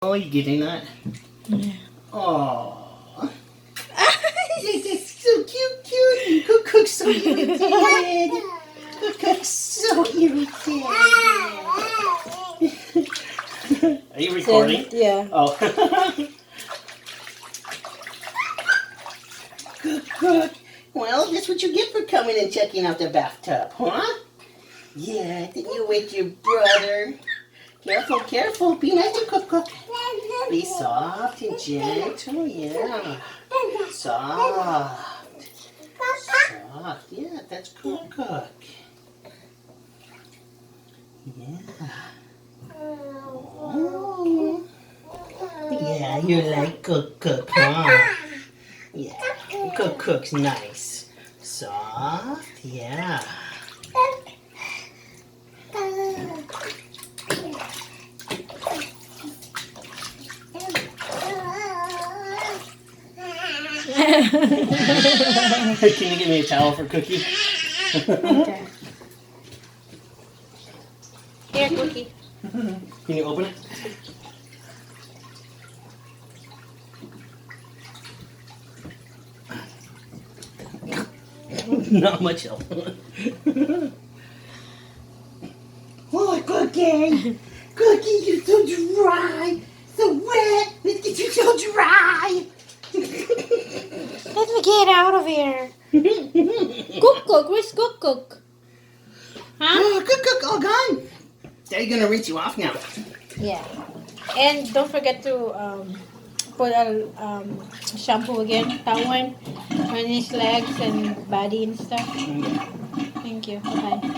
Oh, you getting that? Yeah. Oh, that's so cute. Cook's so irritated. Cook's so irritated. Are you recording? Yeah. Oh. Cook. Well, that's what you get for coming and checking out the bathtub, huh? Yeah, didn't you wake your brother? Careful. Be nice to Cook. Be soft and gentle, yeah. Soft. Yeah, that's Cook. Yeah. Oh. Yeah, you like Cook, huh? Yeah, Cook's nice. Soft, yeah. Can you get me a towel for Cookie? Okay. Here, Cookie. Can you open it? Not much help. Oh, Cookie! Cookie, you're so dry! So wet! Let's get you so dry! Let me get out of here. Cook. Where's Cook? Huh? Oh, Cook, all gone! Daddy's gonna rinse you off now. Yeah. And don't forget to put a shampoo again, that one, on his legs and body and stuff. Yeah. Thank you. Bye-bye.